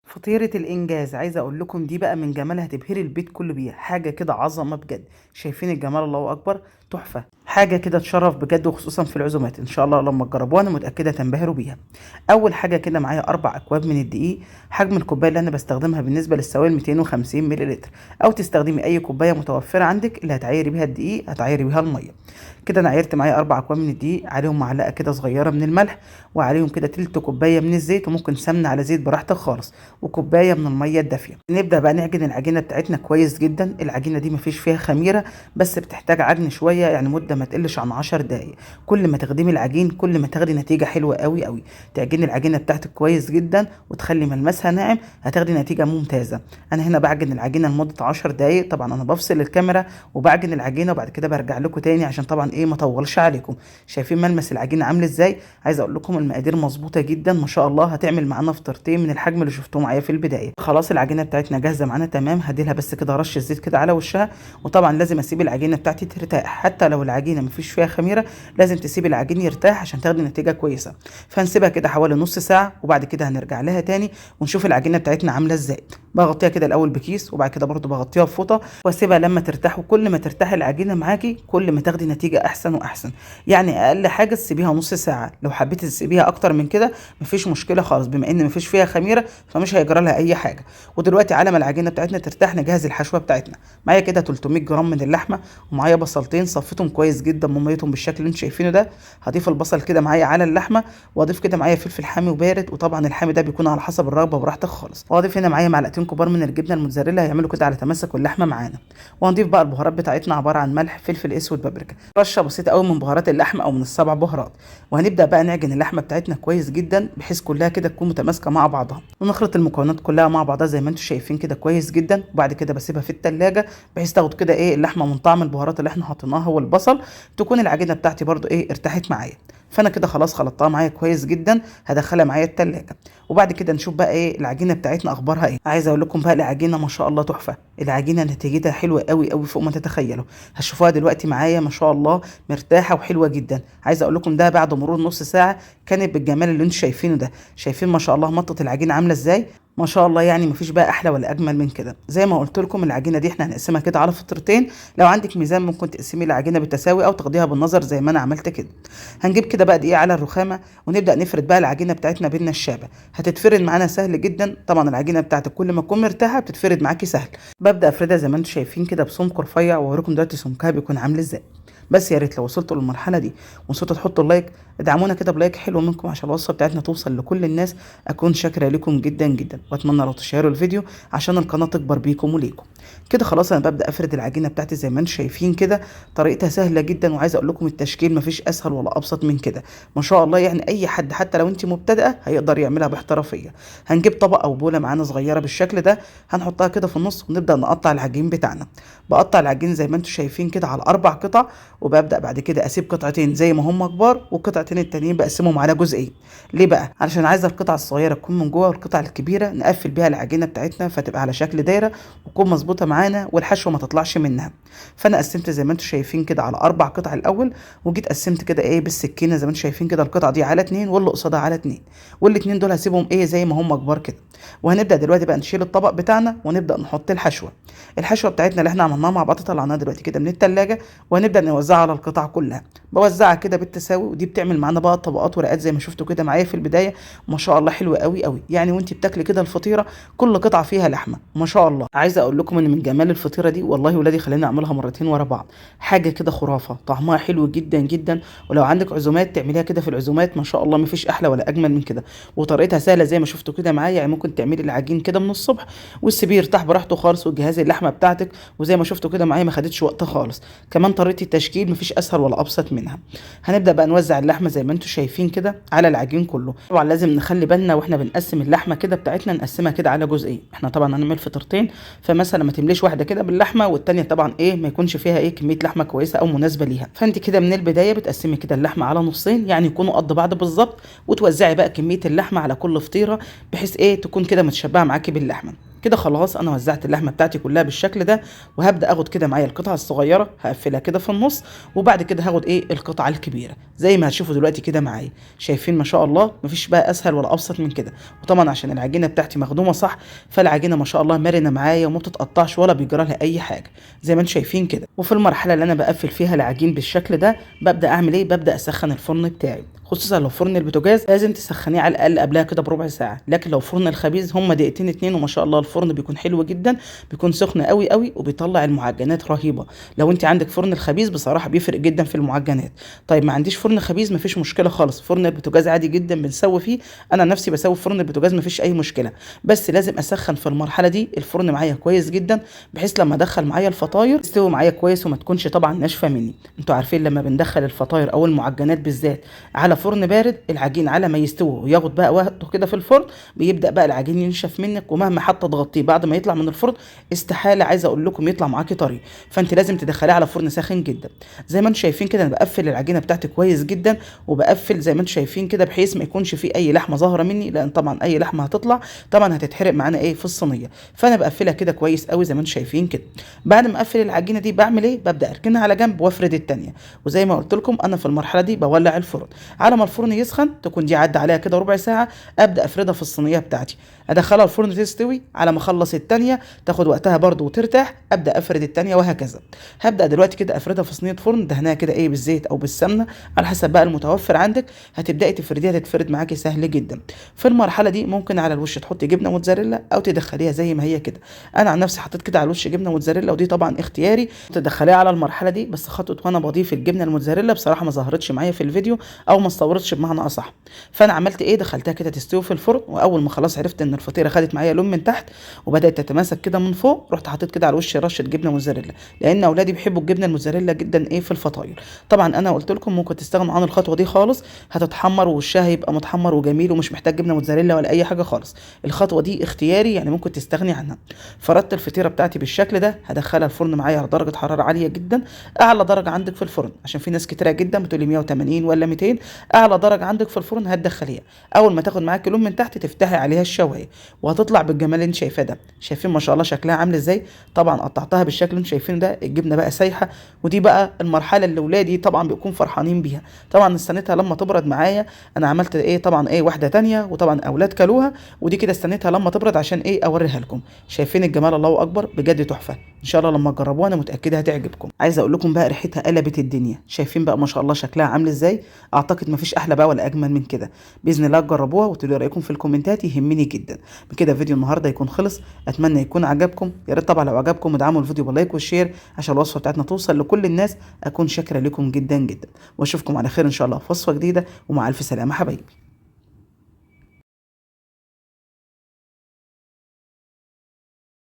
فطيرة الإنجاز عايزة أقول لكم دي بقى من جمالها تبهري البيت كله بيها. حاجة كده عظمة بجد. شايفين الجمال؟ الله أكبر. تحفة. حاجة كده تشرف بجد، وخصوصا في العزومات. إن شاء الله لما تجربوها أنا متأكدة تنبهروا بيها. أول حاجة كده معايا 4 أكواب من الدقيق. حجم الكوباية اللي أنا بستخدمها بالنسبة للسوائل 250 مللي لتر، أو تستخدمي أي كوباية متوفرة عندك اللي هتعيري بيها الدقيق هتعيري بيها المية. كده أنا عيرت معايا 4 أكواب من الدقيق، عليهم معلقة كده صغيرة من الملح، وعليهم كده تلت كوباية من الزيت، وممكن سمنة على زيت براحتك خالص، وكوبايه من الميه الدافيه. نبدا بقى نعجن العجينه بتاعتنا كويس جدا. العجينه دي مفيش فيها خميره، بس بتحتاج عجن شويه، يعني مده ما تقلش عن 10 دقائق. كل ما تخدمي العجين كل ما تاخدي نتيجه حلوه قوي قوي. تعجني العجينه بتاعتك كويس جدا وتخلي ملمسها ناعم، هتاخدي نتيجه ممتازه. انا هنا بعجن العجينه لمده 10 دقائق. طبعا انا بفصل الكاميرا وبعجن العجينه، وبعد كده برجع لكم تاني عشان طبعا ما اطولش عليكم. شايفين ملمس العجينه عامل ازاي؟ عايزه اقول لكم المقادير مظبوطه جدا ما شاء الله. هتعمل معانا فطرتين من الحجم اللي شفتوه معايا في البدايه. خلاص العجينه بتاعتنا جاهزه معانا تمام. هديلها بس كده رش الزيت كده على وشها. وطبعا لازم اسيب العجينه بتاعتي ترتاح، حتى لو العجينه مفيش فيها خميره لازم تسيب العجين يرتاح عشان تاخدي نتيجه كويسه. فهنسيبها كده حوالي نص ساعه، وبعد كده هنرجع لها تاني ونشوف العجينه بتاعتنا عامله ازاي. بغطيها كده الاول بكيس، وبعد كده برضو بغطيها بفوطه واسيبها لما ترتاح. وكل ما ترتاح العجينه معاكي كل ما تاخدي نتيجه احسن واحسن. يعني اقل حاجه تسيبيها نص ساعه. لو حبيتي تسيبيها اكتر من كده مفيش مشكله خالص، بما ان مفيش فيها خميره فمش هيجرى لها اي حاجه. ودلوقتي على ما العجينه بتاعتنا ترتاح نجهز الحشوه بتاعتنا. معايا كده 300 جرام من اللحمه، ومعايا بصلتين صفيتهم كويس جدا من ميتهم بالشكل اللي انتوا شايفينه ده. هضيف البصل كده معايا على اللحمه، واضيف كده معايا فلفل حامي وبارد، وطبعا الحامي ده بيكون على حسب الرغبه براحتك خالص. واضيف هنا معايا معلقتين كبار من الجبنه الموتزاريلا هيعملوا كده على تماسك اللحمه معانا. وهنضيف بقى البهارات بتاعتنا عباره عن ملح، فلفل اسود، بابريكا، رشه بسيطه قوي من بهارات اللحمه او من ال7 بهارات. وهنبدا بقى نعجن اللحمه بتاعتنا كويس جدا بحيث كلها كده تكون متماسكه مع بعضها، ونخلط المكونات كلها مع بعضها زي ما انتم شايفين كده كويس جدا. وبعد كده بسيبها في التلاجة بحيث تاخد كده اللحمه من طعم البهارات اللي احنا حطيناها والبصل. تكون العجينه بتاعتي برضو ارتاحت معايا. فانا كده خلاص خلطتها معايا كويس جدا. هدخلها معايا التلاجة، وبعد كده نشوف بقى العجينه بتاعتنا اخبارها عايزه اقول لكم بقى العجينه ما شاء الله تحفه. العجينه نتيجتها حلوه قوي قوي فوق ما تتخيلوا. هتشوفوها دلوقتي معايا ما شاء الله مرتاحه وحلوه جدا. عايزه اقول لكم ده بعد مرور نص ساعه كانت بالجمال اللي انتم شايفينه ده. شايفين ما شاء الله مطه العجينه عامله ازاي؟ ما شاء الله. يعني مفيش بقى احلى ولا اجمل من كده. زي ما قلت لكم العجينه دي احنا هنقسمها كده على فطرتين. لو عندك ميزان ممكن تقسمي العجينه بالتساوي او تاخديها بالنظر زي ما انا عملت كده. هنجيب كده بقى دقيق على الرخامه، ونبدا نفرد بقى العجينه بتاعتنا بالنشابه. هتتفرد معانا سهل جدا. طبعا العجينه بتاعتك كل ما تكون مرتاحه بتتفرد معاكي سهل. ببدا افردها زي ما انتم شايفين كده بسمك رفيع، واوريكم دلوقتي سمكها بيكون عامل ازاي. بس يا ريت لو وصلتوا للمرحله دي ونسيتوا تحطوا اللايك، ادعمونا كده بلايك حلو منكم عشان الوصفه بتاعتنا توصل لكل الناس. اكون شاكره لكم جدا جدا، واتمنى لو تشيروا الفيديو عشان القناه تكبر بيكم وليكم. كده خلاص انا ببدا افرد العجينه بتاعتي زي ما انتم شايفين كده. طريقتها سهله جدا، وعايزه اقول لكم التشكيل مفيش اسهل ولا ابسط من كده. ما شاء الله. يعني اي حد حتى لو انت مبتدئه هيقدر يعملها باحترافيه. هنجيب طبق او بوله معانا صغيره بالشكل ده، هنحطها كده في النص ونبدا نقطع العجين بتاعنا. بقطع العجين زي ما انتم شايفين كده على 4 قطع، وببدا بعد كده اسيب قطعتين زي ما هم كبار، والقطعتين التانيين بقسمهم على جزئين. ليه بقى؟ علشان عايزه القطعه الصغيره تكون من جوه، والقطعه الكبيره نقفل بيها العجينه بتاعتنا فتبقى على شكل دايره وتكون مظبوطه معانا، والحشوه ما تطلعش منها. فانا قسمت زي ما انتم شايفين كده على 4 قطع الاول، وجيت قسمت كده بالسكينه زي ما انتم شايفين كده القطعه دي على 2 واللي قصادها على 2، والاتنين دول هسيبهم زي ما هم كبار كده. وهنبدا دلوقتي بقى نشيل الطبق بتاعنا ونبدا نحط الحشوه. الحشوه بتاعتنا اللي احنا عملناها مع بعض طلعناها دلوقتي كده من التلاجة، وهنبدا نوزعها على القطع كلها. بوزعها كده بالتساوي، ودي بتعمل معانا بقى طبقات ورقات زي ما شفتوا كده معايا في البدايه. ما شاء الله حلوه قوي قوي. يعني وانت بتاكلي كده الفطيره كل قطعه فيها لحمه ما شاء الله. عايزه اقول لكم ان من جمال الفطيره دي والله ولادي خليني اعملها مرتين ورا بعض. حاجه كده خرافه، طعمها حلو جدا جدا. ولو عندك عزومات تعمليها كده في العزومات ما شاء الله مفيش احلى ولا اجمل من كده. وطريقتها سهله زي ما شفتوا كده معايا. يعني ممكن تعملي العجين كده من الصبح والسيبيه يرتاح براحته خالص، وتجهزي اللحمه بتاعتك، وزي ما شفتوا كده معايا ما خدتش وقت خالص. كمان طريقه التشكيل مفيش اسهل ولا ابسط منها. هنبدا بقى نوزع اللحمه زي ما انتم شايفين كده على العجين كله. طبعا لازم نخلي بالنا واحنا بنقسم اللحمه كده بتاعتنا نقسمها كده على جزئين. احنا طبعا هنعمل فطرتين، فمثلا ما تمليش واحده كده باللحمه والتانيه طبعا ما يكونش فيها كميه لحمه كويسه او مناسبه ليها. فانت كده من البدايه بتقسمي كده اللحمه على نصين، يعني يكونوا قد بعض بالظبط، وتوزعي بقى كميه اللحمه على كل فطيره بحيث تكون كده متشبعه معاكي باللحمه. كده خلاص انا وزعت اللحمه بتاعتي كلها بالشكل ده، وهبدا اخد كده معايا القطعه الصغيره هقفلها كده في النص، وبعد كده هاخد القطعه الكبيره زي ما هتشوفوا دلوقتي كده معايا. شايفين ما شاء الله مفيش بقى اسهل ولا ابسط من كده. وطبعا عشان العجينه بتاعتي مخدومه صح، فالعجينه ما شاء الله مرنه معايا وما بتتقطعش ولا بيجرى لها اي حاجه زي ما انتم شايفين كده. وفي المرحله اللي انا بقفل فيها العجين بالشكل ده، ببدا اعمل ببدا اسخن الفرن بتاعي. خصوصا لو فرن البوتاجاز لازم تسخنيه على الاقل قبلها كده بربع ساعه، لكن لو فرن الخبيز هما دقيقتين اتنين وما شاء الله الفرن بيكون حلو جدا، بيكون سخن قوي قوي وبيطلع المعجنات رهيبه. لو انت عندك فرن الخبيز بصراحه بيفرق جدا في المعجنات. طيب ما عنديش فرن خبيز مفيش مشكله خالص، فرن البوتاجاز عادي جدا بنسوي فيه. انا نفسي بسوي في فرن البوتاجاز مفيش اي مشكله، بس لازم اسخن في المرحله دي الفرن معايا كويس جدا، بحيث لما ادخل معايا الفطاير تستوي معايا كويس وما تكونش طبعا ناشفه مني. انتوا عارفين لما بندخل الفطاير او المعجنات بالذات على فرن بارد، العجين على ما يستوي وياخد بقى وقته كده في الفرن بيبدا بقى العجين ينشف منك، ومهما حتى تغطيه بعد ما يطلع من الفرن استحاله عايزه اقول لكم يطلع معاكي طري. فانت لازم تدخليه على فرن ساخن جدا. زي ما انتم شايفين كده انا بقفل العجينه بتاعتي كويس جدا، وبقفل زي ما انتم شايفين كده بحيث ما يكونش فيه اي لحمه ظاهره مني، لان طبعا اي لحمه هتطلع طبعا هتتحرق معانا في الصينيه. فانا بقفلها كده كويس قوي زي ما انتم شايفين كده. بعد ما اقفل العجينه دي بعمل ببدا اركنها على جنب وافرد الثانيه. وزي ما قلت لكم انا في المرحله دي بولع الفرن على ما الفرن يسخن، تكون دي عدى عليها كده ربع ساعه، ابدا افردها في الصينيه بتاعتي، ادخلها الفرن تستوي. على ما اخلص الثانيه تاخد وقتها برده وترتاح، ابدا افرد الثانيه وهكذا. هبدا دلوقتي كده افردها في صينيه فرن دهنها كده بالزيت او بالسمنه على حسب بقى المتوفر عندك. هتبداي تفرديها تتفرد معاكي سهل جدا. في المرحله دي ممكن على الوش تحطي جبنه موتزاريلا او تدخليها زي ما هي كده. انا عن نفسي حطيت كده على الوش جبنه موتزاريلا، ودي طبعا اختياري تدخليها على المرحله دي. بس خطوه وانا بضيف الجبنه الموتزاريلا بصراحه ما ظهرتش معايا في الفيديو او ما استورتش بمعنى اصح. فانا عملت دخلتها كده تستوي في الفرن، واول ما خلاص عرفت ان الفطيره خدت معايا لون من تحت وبدات تتماسك كده من فوق، رحت حطيت كده على الوش رشه جبنه موتزاريلا، لان اولادي بيحبوا الجبنه الموتزاريلا جدا في الفطاير. طبعا انا قلت لكم ممكن تستغنوا عن الخطوه دي خالص، هتتحمر ووشها هيبقى متحمر وجميل ومش محتاج جبنه موتزاريلا ولا اي حاجه خالص. الخطوه دي اختياري، يعني ممكن تستغني عنها. فردت الفطيره بتاعتي بالشكل ده، هدخلها الفرن معايا على درجه حراره عاليه جدا، اعلى درجه عندك في الفرن، عشان في ناس كتيره جدا بتقول لي 180 ولا 200. اعلى درجه عندك في الفرن هتدخليها. اول ما تاخد معاك لون من تحت تفتحي عليها الشوايه، وهتطلع بالجمال اللي انت شايفاه ده. شايفين ما شاء الله شكلها عامل ازاي؟ طبعا قطعتها بالشكل اللي انتم شايفينه ده، الجبنه بقى سايحه. ودي بقى المرحله اللي ولادي طبعا بيكونوا فرحانين بيها. طبعا استنيتها لما تبرد معايا. انا عملت طبعا واحده تانية، وطبعا اولاد كلوها، ودي كده استنيتها لما تبرد عشان اوريها لكم. شايفين الجمال؟ الله اكبر بجد تحفه. ان شاء الله لما تجربوها انا متاكده هتعجبكم. عايزه اقول لكم بقى ريحتها قلبت الدنيا. شايفين بقى ما شاء الله شكلها عامل ازاي؟ اعتقد مفيش احلى بقى ولا اجمل من كده. باذن الله تجربوها وتقولوا رايكم في الكومنتات، يهمني جدا. بكده فيديو النهارده يكون خلص، اتمنى يكون عجبكم. يا ريت طبعا لو عجبكم ادعموا الفيديو باللايك والشير عشان الوصفه بتاعتنا توصل لكل الناس. اكون شاكره لكم جدا جدا، واشوفكم على خير ان شاء الله في وصفه جديده، ومع الف سلامه حبايبي.